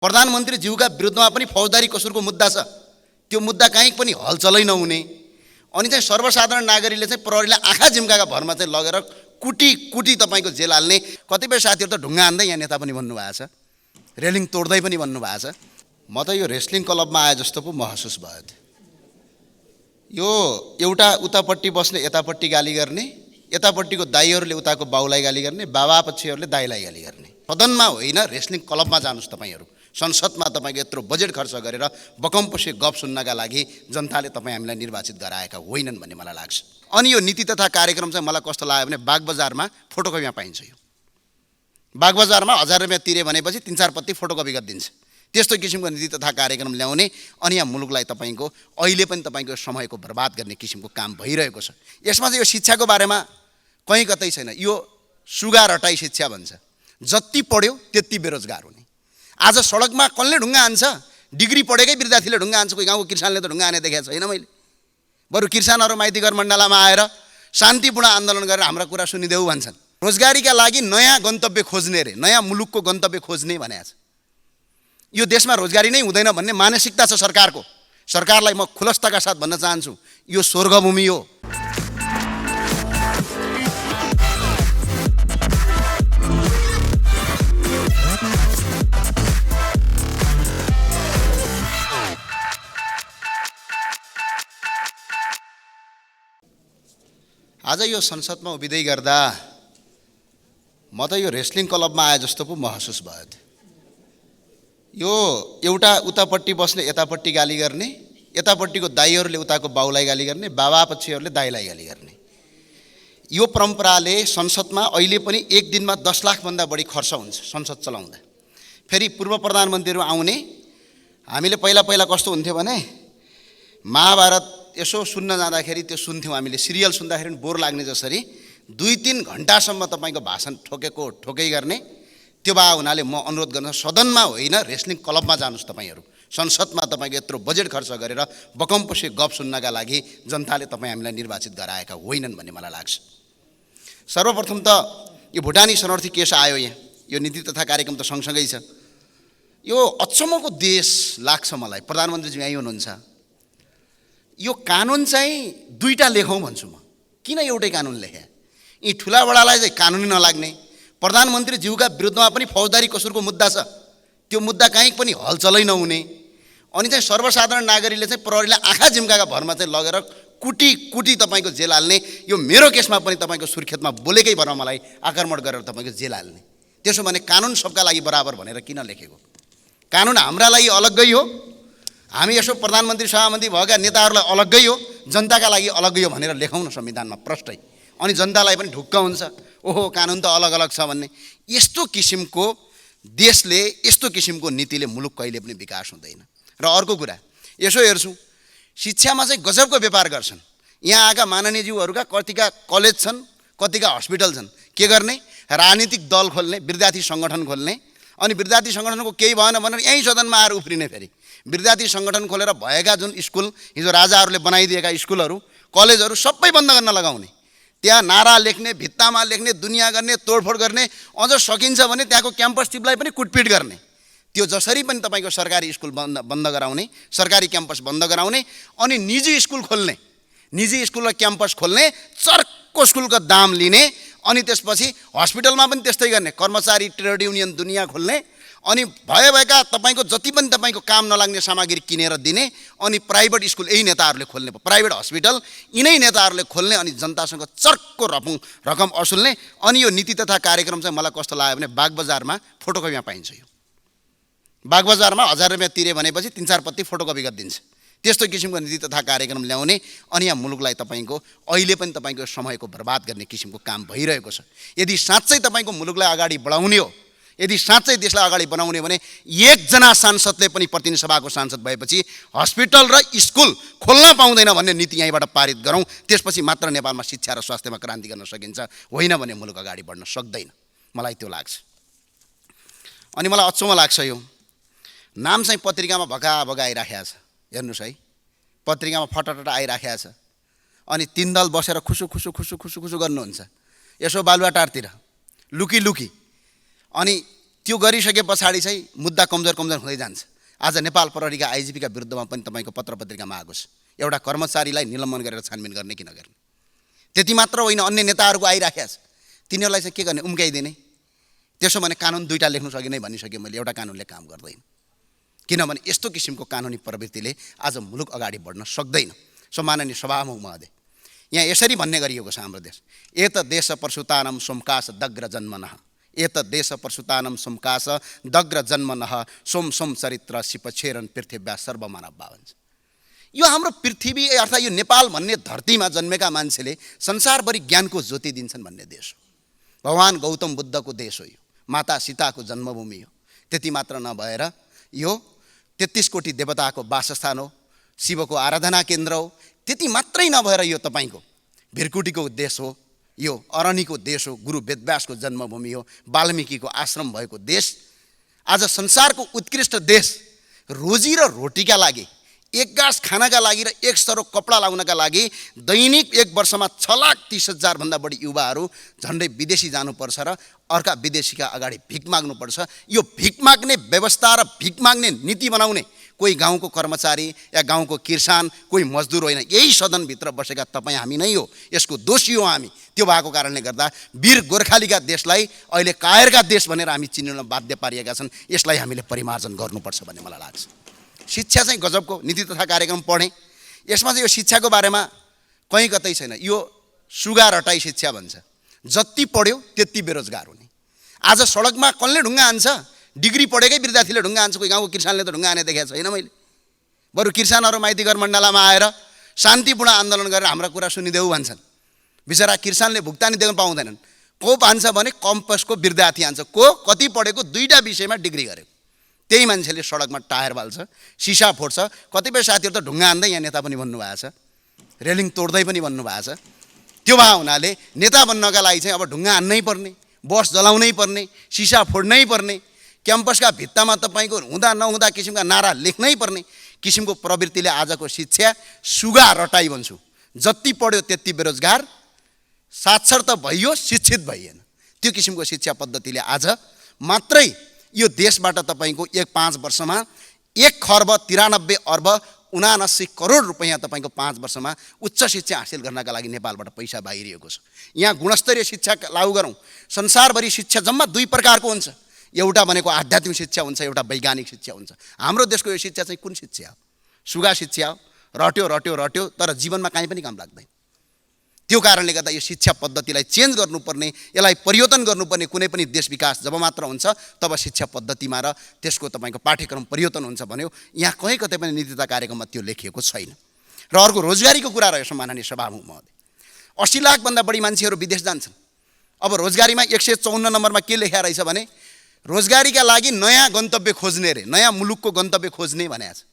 प्रधानमन्त्रीज्यूका विरुद्धमा पनि फौजदारी कसुरको मुद्दा छ। त्यो मुद्दा कहीँ पनि हलचलै नहुने अनि चाहिँ सर्वसाधारण नागरिकले चाहिँ प्रहरीलाई आँखा झिम्काका भरमा चाहिँ लगेर कुटी कुटी तपाईँको जेल हाल्ने कतिपय साथीहरू त ढुङ्गा हान्दै यहाँ नेता पनि भन्नुभएको छ, रेलिङ तोड्दै पनि भन्नुभएको छ। म त यो रेस्लिङ क्लबमा आए जस्तो पो महसुस भयो। यो एउटा उतापट्टि बस्ने यतापट्टि गाली गर्ने, यतापट्टिको दाइहरूले उताको बाउलाई गाली गर्ने, बाबापक्षीहरूले दाइलाई गाली गर्ने। सदनमा होइन, रेस्लिङ क्लबमा जानुहोस् तपाईँहरू। संसदमा तपाईँको यत्रो बजेट खर्च गरेर बकमपसे गफ सुन्नका लागि जनताले तपाईँ हामीलाई निर्वाचित गराएका होइनन् भन्ने मलाई लाग्छ। अनि यो नीति तथा कार्यक्रम चाहिँ मलाई कस्तो लाग्यो भने बागबजारमा फोटोकपीमा पाइन्छ। यो बागबजारमा 1000 रुपियाँ तिरे भनेपछि 3-4 पत्ती फोटोकपी गरिदिन्छ। त्यस्तो किसिमको नीति तथा कार्यक्रम ल्याउने अनि यहाँ मुलुकलाई तपाईँको अहिले पनि तपाईँको समयको बर्बाद गर्ने किसिमको काम भइरहेको छ। यसमा चाहिँ यो शिक्षाको बारेमा कहीँ कतै छैन। यो सुगा रटाई शिक्षा भन्छ। जति पढ्यो त्यति बेरोजगार हुने। आज सडकमा कसले ढुङ्गा हान्छ? डिग्री पढेकै विद्यार्थीले ढुङ्गा हान्छ। कोही गाउँको किसानले त ढुङ्गा हाने देखेको छैन मैले। बरु किसानहरू माइतीघर मण्डलामा आएर शान्तिपूर्ण आन्दोलन गरेर हाम्रा कुरा सुनिदेऊ भन्छन्। रोजगारीका लागि नयाँ गन्तव्य खोज्ने रे, नयाँ मुलुकको गन्तव्य खोज्ने भनेको छ। यो देशमा रोजगारी नै हुँदैन भन्ने मानसिकता छ सरकारको। सरकारलाई म खुलस्तका साथ भन्न चाहन्छु, यो स्वर्गभूमि हो। आज यो संसदमा उभिँदै गर्दा म त यो रेस्लिङ क्लबमा आए जस्तो पो महसुस भयो। यो एउटा उतापट्टि बस्ने यतापट्टि गाली गर्ने, यतापट्टिको दाइहरूले उताको बाउलाई गाली गर्ने, बाबापक्षीहरूले दाइलाई गाली गर्ने। यो परम्पराले संसदमा अहिले पनि एक दिनमा 10 लाखभन्दा बढी खर्च हुन्छ संसद चलाउँदा। फेरि पूर्व प्रधानमन्त्रीहरू आउने, हामीले पहिला कस्तो हुन्थ्यो भने महाभारत यसो सुन्न जाँदाखेरि त्यो सुन्थ्यौँ हामीले। सिरियल सुन्दाखेरि बोर लाग्ने जसरी 2-3 घन्टासम्म तपाईँको भाषण ठोकै गर्ने। त्यो भए हुनाले म अनुरोध गर्न सदनमा होइन, रेस्लिङ क्लबमा जानुहोस् तपाईँहरू। संसदमा तपाईँको यत्रो बजेट खर्च गरेर बकमपसे गफ सुन्नका लागि जनताले तपाईँ हामीलाई निर्वाचित गराएका होइनन् भन्ने मलाई लाग्छ। सर्वप्रथम त यो भुटानी शरणार्थी केस आयो यहाँ। यो नीति तथा कार्यक्रम त सँगसँगै छ। यो अचम्मको देश लाग्छ मलाई। प्रधानमन्त्रीजी यहीँ हुनुहुन्छ। यो कानुन चाहिँ 2टा लेखौँ भन्छु म। किन एउटै कानुन लेखे? यी ठुला बडालाई चाहिँ कानुनै नलाग्ने, प्रधानमन्त्रीज्यूका विरुद्धमा पनि फौजदारी कसुरको मुद्दा छ। त्यो मुद्दा कहीँ पनि हलचलै नहुने अनि चाहिँ सर्वसाधारण नागरिकले चाहिँ प्रहरीलाई आँखा झिम्काका भरमा चाहिँ लगेर कुटी कुटी तपाईँको जेल हाल्ने। यो मेरो केसमा पनि तपाईँको सुर्खेतमा बोलेकै भरमा मलाई आक्रमण गरेर तपाईँको जेल हाल्ने। त्यसो भने कानुन सबका लागि बराबर भनेर किन लेखेको? कानुन हाम्रा लागि अलग्गै हो, हामी यसो प्रधानमन्त्री सभामन्त्री भएका नेताहरूलाई अलग्गै हो, जनताका लागि अलग्गै हो भनेर लेखौँ न संविधानमा प्रष्टै। अनि जनतालाई पनि ढुक्क हुन्छ, ओहो कानुन त अलग अलग छ भन्ने। यस्तो किसिमको देशले, यस्तो किसिमको नीतिले मुलुक कहिले पनि विकास हुँदैन। र अर्को कुरा यसो हेर्छौँ, शिक्षामा चाहिँ गजबको व्यापार गर्छन्। यहाँ आएका माननीयज्यूहरूका कतिका कलेज छन्, कतिका हस्पिटल छन्। के गर्ने? राजनीतिक दल खोल्ने, विद्यार्थी सङ्गठन खोल्ने। अनि विद्यार्थी सङ्गठनको केही भएन भनेर यहीँ सदनमा आएर उफ्रिने। फेरि विद्यार्थी सङ्गठन खोलेर भएका जुन स्कुल, हिजो राजाहरूले बनाइदिएका स्कुलहरू, कलेजहरू सबै बन्द गर्न लगाउने। त्यहाँ नारा लेख्ने, भित्तामा लेख्ने, दुनियाँ गर्ने, तोडफोड गर्ने, अझ सकिन्छ भने त्यहाँको क्याम्पस टिपलाई पनि कुटपिट गर्ने। त्यो जसरी पनि तपाईँको सरकारी स्कुल बन्द गराउने, सरकारी क्याम्पस बन्द गराउने अनि निजी स्कुल खोल्ने, निजी स्कुल र क्याम्पस खोल्ने, चर्को स्कुलको दाम लिने। अनि त्यसपछि हस्पिटलमा पनि त्यस्तै गर्ने, कर्मचारी ट्रेड युनियन दुनियाँ खोल्ने। अनि भएका तपाईँको जति पनि तपाईँको काम नलाग्ने सामग्री किनेर दिने। अनि प्राइभेट स्कुल यही नेताहरूले खोल्ने, प्राइभेट हस्पिटल यिनै नेताहरूले खोल्ने अनि जनतासँग चर्को रकम असुल्ने। अनि यो नीति तथा कार्यक्रम चाहिँ मलाई कस्तो लाग्यो भने बागबजारमा फोटोकपीमा पाइन्छ। यो बागबजारमा 1000 रुपियाँ तिरे भनेपछि 3-4 पत्ती फोटोकपी गरिदिन्छ। त्यस्तो किसिमको नीति तथा कार्यक्रम ल्याउने अनि यहाँ मुलुकलाई तपाईँको अहिले पनि तपाईँको समयको बर्बाद गर्ने किसिमको काम भइरहेको छ। यदि साँच्चै तपाईँको मुलुकलाई अगाडि बढाउने हो, यदि साँच्चै देशलाई अगाडि बनाउने भने एकजना सांसदले पनि प्रतिनिधि सभाको सांसद भएपछि हस्पिटल र स्कुल खोल्न पाउँदैन भन्ने नीति यहीँबाट पारित गरौँ। त्यसपछि मात्र नेपालमा शिक्षा र स्वास्थ्यमा क्रान्ति गर्न सकिन्छ, होइन भने मुलुक अगाडि बढ्न सक्दैन। मलाई त्यो लाग्छ। अनि मलाई अचम्म लाग्छ, यो नाम चाहिँ पत्रिकामा भगा आइराखेको छ। हेर्नुहोस् है, पत्रिकामा फटाफट आइराखेको छ। अनि 3 दल बसेर खुसु गर्नुहुन्छ यसो बालुवाटारतिर लुकी। अनि त्यो गरिसके पछाडि चाहिँ मुद्दा कमजोर हुँदै जान्छ। आज नेपाल प्रहरीका आइजिपीका विरुद्धमा पनि तपाईँको पत्र पत्रिकामा आएको छ, एउटा कर्मचारीलाई निलम्बन गरेर छानबिन गर्ने कि नगर्ने। त्यति मात्र होइन, अन्य नेताहरूको आइराखेको छ, तिनीहरूलाई चाहिँ के गर्ने, उम्काइदिने। त्यसो भने कानुन दुईटा लेख्नु सकिने भनिसकेँ मैले, एउटा कानुनले काम गर्दैन। किनभने यस्तो किसिमको कानुनी प्रवृत्तिले आज मुलुक अगाडि बढ्न सक्दैन। सो माननीय सभामुख महोदय, यहाँ यसरी भन्ने गरिएको छ हाम्रो देश, एत देश प्रसुतानम सोमकास दग्र जन्मनः, एत देश प्रसुतानम सोमकास दग्र जन्मनः, सोम सोम चरित्र सिपछेरन पृथ्व्या सर्वमानव भन्छ। यो हाम्रो पृथ्वी अर्थात् यो नेपाल भन्ने धरतीमा जन्मेका मान्छेले संसारभरि ज्ञानको ज्योति दिन्छन् भन्ने देश हो। भगवान गौतम बुद्धको देश हो यो, माता सीताको जन्मभूमि हो। त्यति मात्र नभएर यो 33 कोटी देवताको वासस्थान हो, शिवको आराधना केन्द्र हो। त्यति मात्रै नभएर यो तपाईँको भिरकुटीको देश हो, यो अरनीको देश हो, गुरु वेदव्यासको जन्मभूमि हो, वाल्मीकिको आश्रम भएको देश। आज संसारको उत्कृष्ट देश रोजी र रोटीका लागि, एक गाँस खानाका लागि र एक सरो कपडा लाउनका लागि दैनिक एक वर्षमा 6,30,000 भन्दा बढी युवाहरू झन्डै विदेशी जानुपर्छ र अर्का विदेशीका अगाडि भिख माग्नुपर्छ। यो भिख माग्ने व्यवस्था र भिख माग्ने नीति बनाउने कोही गाउँको कर्मचारी या गाउँको किसान, कोही मजदुर होइन, यही सदनभित्र बसेका तपाईँ हामी नै हो, यसको दोषी हो हामी। त्यो भएको कारणले गर्दा वीर गोर्खालीका देशलाई अहिले कायरका देश भनेर हामी चिनिन बाध्य पारिएका छन्। यसलाई हामीले परिमार्जन गर्नुपर्छ भन्ने मलाई लाग्छ। शिक्षा चाहिँ गजबको, नीति तथा कार्यक्रम पढेँ, यसमा चाहिँ यो शिक्षाको बारेमा कहीँ कतै छैन। यो सुगा रटाई शिक्षा भन्छ, जति पढ्यो त्यति बेरोजगार हुने। आज सडकमा कसले ढुङ्गा हान्छ? डिग्री पढेकै विद्यार्थीले ढुङ्गा हान्छ, कोही गाउँको किसानले त ढुङ्गा हाने देखेको छैन मैले। बरु किसानहरू माइती घर मण्डलामा आएर शान्तिपूर्ण आन्दोलन गरेर हाम्रा कुरा सुनिदेऊ भन्छन्। बिचरा किसानले भुक्तानी दिन पाउँदैनन्। को हान्छ भने कम्पसको विद्यार्थी हान्छ, को कति पढेको, 2टा विषयमा डिग्री गरेको। त्यही मान्छेले सडकमा टायर बाल्छ, सिसा फोड्छ। कतिपय साथीहरू त ढुङ्गा हान्दै यहाँ नेता पनि भन्नुभएको छ, रेलिङ तोड्दै पनि भन्नुभएको छ। त्यो भए हुनाले नेता बन्नका लागि चाहिँ अब ढुङ्गा हान्नै पर्ने, बस जलाउनै पर्ने, सिसा फोड्नै पर्ने, क्याम्पसका भित्तामा तपाईँको हुँदा नहुँदा किसिमका नारा लेख्नै पर्ने किसिमको प्रवृत्तिले आजको शिक्षा सुगा रटाई भन्छु। जति पढ्यो त्यति बेरोजगार, साक्षर त भइयो, शिक्षित भइएन। त्यो किसिमको शिक्षा पद्धतिले आज मात्रै यो देशबाट तपाईँको 5 वर्षमा 1,93,79,79 करोड रुपैयाँ तपाईँको 5 वर्षमा उच्च शिक्षा हासिल गर्नका लागि नेपालबाट पैसा बाहिरिएको छ। यहाँ गुणस्तरीय शिक्षा लागू गरौँ। संसारभरि शिक्षा जम्मा 2 प्रकारको हुन्छ, एउटा भनेको आध्यात्मिक शिक्षा हुन्छ, एउटा वैज्ञानिक शिक्षा हुन्छ। हाम्रो देशको यो शिक्षा चाहिँ कुन शिक्षा हो? सुगा शिक्षा हो, रट्यो रट्यो रट्यो, तर जीवनमा कहीँ पनि काम लाग्दैन। त्यो कारणले गर्दा यो शिक्षा पद्धतिलाई चेन्ज गर्नुपर्ने, यसलाई परिवर्तन गर्नुपर्ने। कुनै पनि देश विकास जब मात्र हुन्छ तब शिक्षा पद्धतिमा र त्यसको तपाईँको पाठ्यक्रम परिवर्तन हुन्छ भन्यो। यहाँ कहीँ कतै पनि नीति तथा कार्यक्रममा त्यो लेखिएको छैन। र अर्को रोजगारीको कुरा रहेछ माननीय सभामुख महोदय, 80 लाखभन्दा बढी मान्छेहरू विदेश जान्छन्। अब रोजगारीमा 154 नम्बरमा के लेखा रहेछ भने रोजगारीका लागि नयाँ गन्तव्य खोज्ने रे, नयाँ मुलुकको गन्तव्य खोज्ने भनेको छ।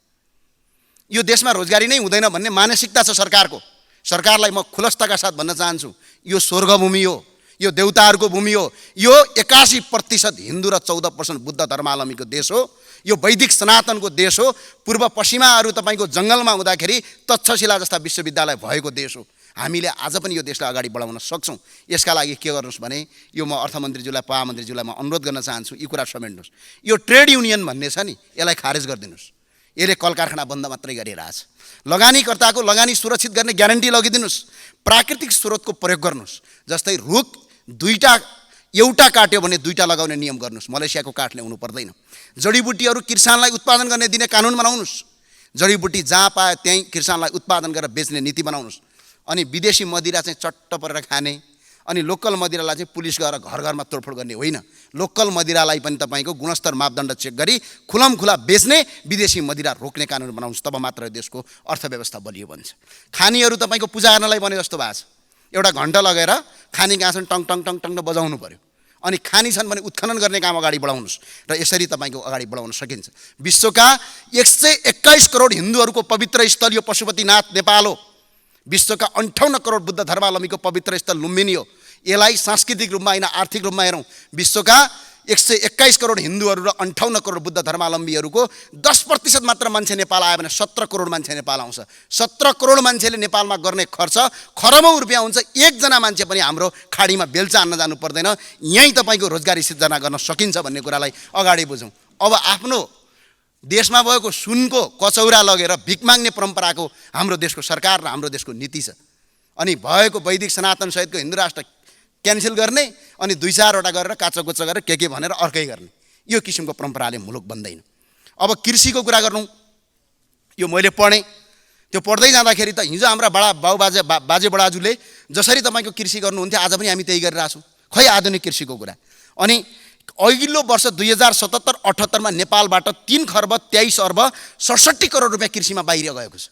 यो देशमा रोजगारी नै हुँदैन भन्ने मानसिकता छ सरकारको। सरकारलाई म खुलस्तका साथ भन्न चाहन्छु, यो स्वर्गभूमि हो, यो देवताहरूको भूमि हो। यो 81% हिन्दू र 14% बुद्ध धर्मावलम्बीको देश हो। यो वैदिक सनातनको देश हो। पूर्व पश्चिमाहरू तपाईँको जङ्गलमा हुँदाखेरि तक्षशिला जस्ता विश्वविद्यालय भएको देश हो। हामीले आज पनि यो देशलाई अगाडि बढाउन सक्छौँ। यसका लागि के गर्नुहोस् भने यो म अर्थमन्त्रीज्यूलाई, महामन्त्रीज्यूलाई म अनुरोध गर्न चाहन्छु, यी कुरा समेट्नुहोस्। यो ट्रेड युनियन भन्ने छ नि, यसलाई खारेज गरिदिनुहोस्। यसले कल कारखाना बन्द मात्रै गरिरहेछ। लगानीकर्ताको लगानी सुरक्षित गर्ने ग्यारेन्टी लगिदिनुहोस्। प्राकृतिक स्रोतको प्रयोग गर्नुहोस्। जस्तै रुख एउटा काट्यो भने 2टा लगाउने नियम गर्नुहोस्। मलेसियाको काठ ल्याउनु पर्दैन। जडीबुटीहरू किसानलाई उत्पादन गर्ने दिने कानुन बनाउनुहोस्। जडीबुटी जहाँ पाए त्यहीँ किसानलाई उत्पादन गरेर बेच्ने नीति बनाउनुहोस्। अनि विदेशी मदिरा चाहिँ चट्ट परेर खाने, अनि लोकल मदिरालाई चाहिँ पुलिस गएर घर घरमा तोडफोड गर्ने होइन। लोकल मदिरालाई पनि तपाईँको गुणस्तर मापदण्ड चेक गरी खुला बेच्ने, विदेशी मदिरा रोक्ने कानुन बनाउनुहोस्। तब मात्र देशको अर्थव्यवस्था बलियो बन्छ। खानीहरू तपाईँको पूजा गर्नलाई बने जस्तो भएको छ। एउटा घन्टा लगेर खानी गाँछन् टङ टङ टङ टङ बजाउनु पर्यो। अनि खानी छन् भने उत्खनन गर्ने काम अगाडि बढाउनुहोस् र यसरी तपाईँको अगाडि बढाउन सकिन्छ। विश्वका 121 करोड हिन्दूहरूको पवित्र स्थल यो पशुपतिनाथ नेपाल हो। विश्वका 58 करोड बुद्ध धर्मावलम्बीको पवित्र स्थल लुम्बिनी हो। यसलाई सांस्कृतिक रूपमा होइन, आर्थिक रूपमा हेरौँ, विश्वका 121 करोड हिन्दूहरू र 58 करोड बुद्ध धर्मावलम्बीहरूको 10% मात्र मान्छे नेपाल आयो भने 17 करोड मान्छे नेपाल आउँछ। 17 करोड मान्छेले नेपालमा गर्ने खर्च खरबौँ रुपियाँ हुन्छ। एकजना मान्छे पनि हाम्रो खाडीमा बेल्चा हान्न जानु पर्दैन। यहीँ तपाईँको रोजगारी सिर्जना गर्न सकिन्छ भन्ने कुरालाई अगाडि बुझौँ। अब आफ्नो देशमा भएको सुनको कचौरा लगेर भिख माग्ने परम्पराको हाम्रो देशको सरकार र हाम्रो देशको नीति छ। अनि भएको वैदिक सनातन सहितको हिन्दू राष्ट्र क्यान्सल गर्ने अनि 2-4वटा गरेर काचोकुचो गरेर के भनेर अर्कै गर्ने, यो किसिमको परम्पराले मुलुक बन्दैन। अब कृषिको कुरा गरौँ। यो मैले पढेँ, त्यो पढ्दै जाँदाखेरि त हिजो हाम्रा बाजे बडाजुले जसरी तपाईँको कृषि गर्नुहुन्थ्यो आज पनि हामी त्यही गरिरहेछौँ। खै आधुनिक कृषिको कुरा। अनि अघिल्लो वर्ष 2077-78 नेपालबाट 3 खर्ब 23 अर्ब 67 करोड रुपियाँ कृषिमा बाहिर गएको छ।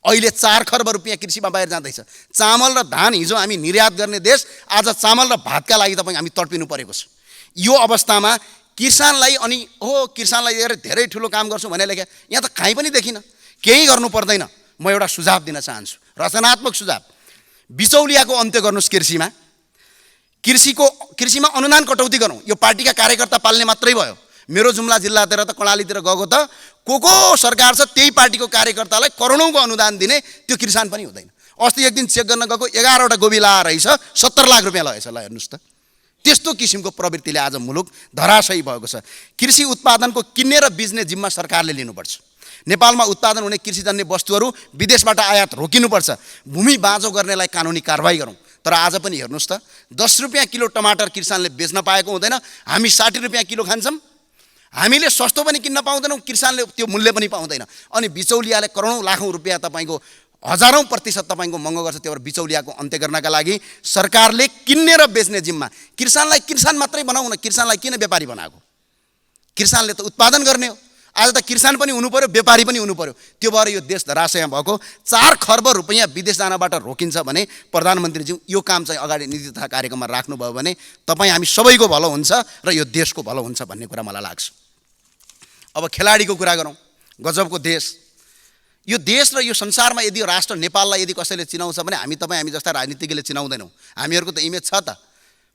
अहिले 4 खर्ब रुपियाँ कृषिमा बाहिर जाँदैछ। चामल र धान हिजो हामी निर्यात गर्ने देश, आज चामल र भातका लागि तपाईँ हामी तडपिनु परेको छ। यो अवस्थामा किसानलाई अनि किसानलाई लिएर धेरै ठुलो काम गर्छु भने लेख्या यहाँ त कहीँ पनि देखिन। केही गर्नु पर्दैन। म एउटा सुझाव दिन चाहन्छु, रचनात्मक सुझाव। बिचौलियाको अन्त्य गर्नुहोस् कृषिमा अनुदान कटौती गरौँ। यो पार्टीका कार्यकर्ता पाल्ने मात्रै भयो। मेरो जुम्ला जिल्लातिर त कर्णालीतिर गएको त को सरकार छ त्यही पार्टीको कार्यकर्तालाई करोडौँको अनुदान दिने, त्यो किसान पनि हुँदैन। अस्ति एक दिन चेक गर्न गएको 11वटा गोबी लाएर रहेछ 70 लाख रुपियाँ लगेछ। ल हेर्नुहोस् त, त्यस्तो किसिमको प्रवृत्तिले आज मुलुक धराशयी भएको छ। कृषि उत्पादनको किन्ने र बेच्ने जिम्मा सरकारले लिनुपर्छ। नेपालमा उत्पादन हुने कृषिजन्य वस्तुहरू विदेशबाट आयात रोकिनुपर्छ। भूमि बाँझो गर्नेलाई कानुनी कारबाही गरौँ। तर आज पनि हेर्नुहोस् त 10 रुपियाँ किलो टमाटर किसानले बेच्न पाएको हुँदैन, हामी 60 रुपियाँ किलो खान्छौँ। हामीले सस्तो पनि किन्न पाउँदैनौँ, किसानले त्यो मूल्य पनि पाउँदैन। अनि बिचौलियाले करोडौँ लाखौँ रुपियाँ तपाईँको हजारौँ प्रतिशत तपाईँको महँगो गर्छ। त्यो भएर बिचौलियाको अन्त्य गर्नका लागि सरकारले किन्ने र बेच्ने जिम्मा, किसानलाई किसान मात्रै बनाउन, किसानलाई किन व्यापारी बनाएको? किसानले त उत्पादन गर्ने हो। आज त किसान पनि हुनु पर्यो, व्यापारी पनि हुनु पर्यो। त्यो भएर यो देश धराशय भएको 4 खर्ब रुपियाँ विदेश जानबाट रोकिन्छ भने प्रधानमन्त्रीज्यू यो काम चाहिँ अगाडि नीति तथा कार्यक्रममा राख्नुभयो भने तपाईँ हामी सबैको भलो हुन्छ र यो देशको भलो हुन्छ भन्ने कुरा मलाई लाग्छ। अब खेलाडीको कुरा गरौँ। गजबको देश यो देश र यो संसारमा यदि राष्ट्र नेपाललाई यदि कसैले चिनाउँछ भने हामी जस्ता राजनीतिज्ञले चिनाउँदैनौँ। हामीहरूको त इमेज छ त,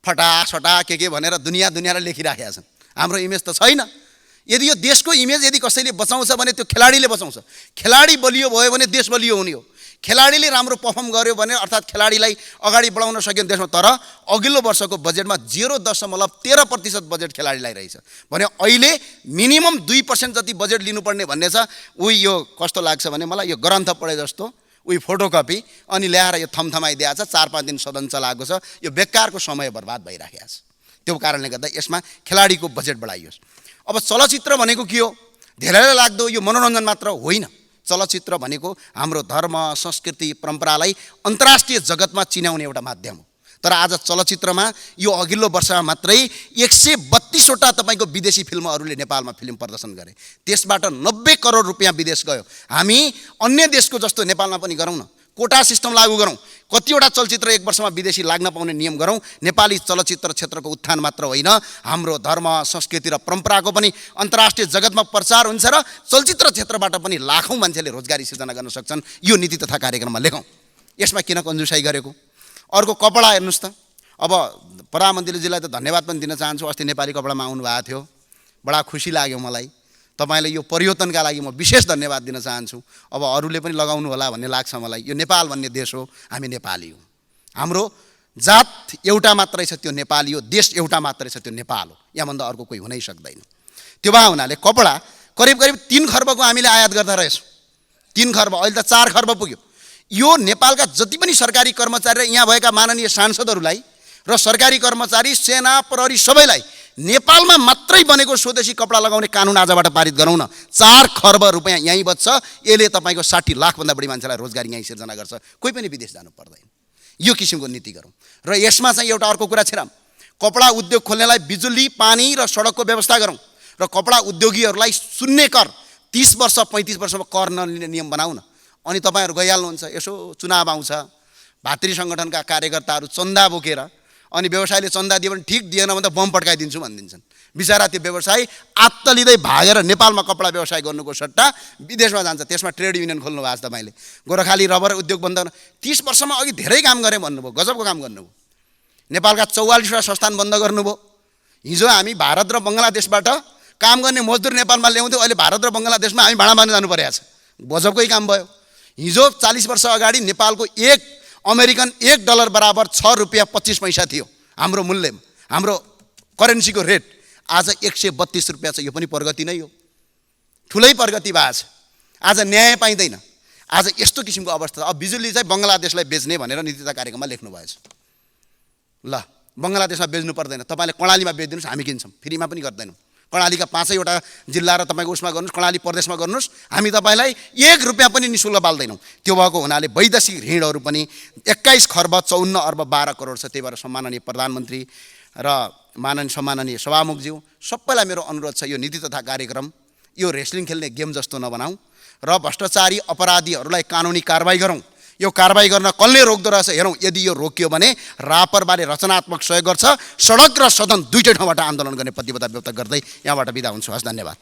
फटासटा के भनेर दुनियाँले लेखिराखेका छन्। हाम्रो इमेज त छैन। यदि यो देशको इमेज यदि कसैले बचाउँछ भने त्यो खेलाडीले बचाउँछ। खेलाडी बलियो भयो भने देश बलियो हुने हो। खेलाडीले राम्रो पर्फर्म गर्यो भने अर्थात् खेलाडीलाई अगाडि बढाउन सक्यो देशमा। तर अघिल्लो वर्षको बजेटमा 0.13% बजेट खेलाडीलाई रहेछ भने अहिले मिनिमम 2% जति बजेट लिनुपर्ने भन्ने छ। यो कस्तो लाग्छ भने मलाई यो ग्रन्थ पढे जस्तो फोटोकपी अनि ल्याएर यो थमथमाइदिएको छ। 4-5 दिन सदन चलाएको छ। यो बेकारको समय बर्बाद भइराखेको छ। त्यो कारणले गर्दा यसमा खेलाडीको बजेट बढाइयोस्। अब चलचित्र भनेको के हो? धेरैलाई लाग्दो यो मनोरञ्जन मात्र होइन। चलचित्र भनेको हाम्रो धर्म, संस्कृति, परम्परालाई अन्तर्राष्ट्रिय जगतमा चिनाउने एउटा माध्यम हो। तर आज चलचित्रमा यो अघिल्लो वर्षमा मात्रै 132वटा तपाईँको विदेशी फिल्महरूले नेपालमा फिल्म प्रदर्शन गरे। त्यसबाट 90 करोड रुपियाँ विदेश गयो। हामी अन्य देशको जस्तो नेपालमा पनि गरौँ न, कोटा सिस्टम लागू गरौँ। कतिवटा चलचित्र एक वर्षमा विदेशी लाग्न पाउने नियम गरौँ। नेपाली चलचित्र क्षेत्रको उत्थान मात्र होइन, हाम्रो धर्म, संस्कृति र परम्पराको पनि अन्तर्राष्ट्रिय जगतमा प्रचार हुन्छ र चलचित्र क्षेत्रबाट पनि लाखौँ मान्छेले रोजगारी सिर्जना गर्न सक्छन्। यो नीति तथा कार्यक्रममा लेखौँ। यसमा किन कन्जुसाइ गरेको? अर्को कपडा हेर्नुहोस् त। अब प्रधानमन्त्रीजीलाई त धन्यवाद पनि दिन चाहन्छु। अस्ति नेपाली कपडामा आउनुभएको थियो, बडा खुसी लाग्यो मलाई। तपाईले यो परिवर्तनका लागि म विशेष धन्यवाद दिन चाहन्छु। अब अरूले पनि लगाउनु होला भन्ने लाग्छ मलाई। यो नेपाल भन्ने देश हो, हामी नेपाली हौँ। हाम्रो जात एउटा मात्रै छ, त्यो नेपाली हो। देश एउटा मात्रै छ, त्यो नेपाल हो। यहाँभन्दा अर्को कोही हुनै सक्दैन। त्यो भए हुनाले कपडा करिब 3 खर्बको हामीले आयात गर्दा रहेछौँ। 3 खर्ब, अहिले त 4 खर्ब पुग्यो। यो नेपालका जति पनि सरकारी कर्मचारी र यहाँ भएका माननीय सांसदहरूलाई र सरकारी कर्मचारी, सेना, प्रहरी सबैलाई नेपालमा मात्रै बनेको स्वदेशी कपडा लगाउने कानुन आजबाट पारित गरौँ न। 4 खर्ब रुपियाँ यहीँ बच्छ। यसले तपाईँको 60 लाखभन्दा बढी मान्छेलाई रोजगारी यहीँ सिर्जना गर्छ। कोही पनि विदेश जानु पर्दैन। यो किसिमको नीति गरौँ। र यसमा चाहिँ एउटा अर्को कुरा छिराम, कपडा उद्योग खोल्नेलाई बिजुली, पानी र सडकको व्यवस्था गरौँ र कपडा उद्योगीहरूलाई शून्य कर 30 वर्ष 35 वर्षमा कर नलिने नियम बनाउन। अनि तपाईँहरू गइहाल्नुहुन्छ। यसो चुनाव आउँछ, भातृ सङ्गठनका कार्यकर्ताहरू चन्दा बोकेर अनि व्यवसायले चन्दा दियो भने ठिक, दिएन भने त बम पड्काइदिन्छु भनिदिन्छन्। बिचरा त्यो व्यवसायी आत्तलिँदै भागेर नेपालमा कपडा व्यवसाय गर्नुको सट्टा विदेशमा जान्छ। त्यसमा ट्रेड युनियन खोल्नु भएको छ तपाईँले। गोर्खाली रबर उद्योग बन्द 30 वर्षमा अघि धेरै काम गरेँ भन्नुभयो, गजबको काम गर्नुभयो। नेपालका 44वटा संस्थान बन्द गर्नुभयो। हिजो हामी भारत र बङ्गलादेशबाट काम गर्ने मजदुर नेपालमा ल्याउँथ्यौँ, अहिले भारत र बङ्गलादेशमा हामी भाडा मार्न जानु परेको छ। गजबकै काम भयो। हिजो 40 वर्ष अगाडि नेपालको एक अमेरिकन $1 बराबर 6 रुपियाँ 25 पैसा थियो हाम्रो मूल्यमा, हाम्रो करेन्सीको रेट। आज 132 रुपियाँ छ। यो पनि प्रगति नै हो, ठुलै प्रगति भएको छ। आज न्याय पाइँदैन। आज यस्तो किसिमको अवस्था छ। अब बिजुली चाहिँ बङ्गलादेशलाई बेच्ने भनेर नीति तथा कार्यक्रममा लेख्नु भएछ। ल, बङ्गलादेशमा बेच्नु पर्दैन, तपाईँले कर्णालीमा बेचिदिनुहोस्, हामी किन्छौँ, फ्रीमा पनि गर्दैनौँ। कर्णालीका 5वटा जिल्ला र तपाईँको उसमा गर्नुहोस्, कर्णाली प्रदेशमा गर्नुहोस्, हामी तपाईँलाई 1 रुपियाँ पनि निःशुल्क बाल्दैनौँ। त्यो भएको हुनाले वैदेशिक ऋणहरू पनि 21 खर्ब 54 अर्ब 12 करोड छ। त्यही भएर सम्माननीय प्रधानमन्त्री र सम्माननीय सभामुखज्यू सबैलाई मेरो अनुरोध छ, यो नीति तथा कार्यक्रम यो रेस्लिङ खेल्ने गेम जस्तो नबनाऊ र भ्रष्टाचारी अपराधीहरूलाई कानुनी कारबाही गरौँ। यो कारबाही गर्न कसले रोक्दो रहेछ हेरौँ। यदि यो रोकियो भने रापरबाले रचनात्मक सहयोग गर्छ। सडक र सदन दुईटै ठाउँबाट आन्दोलन गर्ने प्रतिबद्धता व्यक्त गर्दै यहाँबाट बिदा हुन्छु। हस्, धन्यवाद।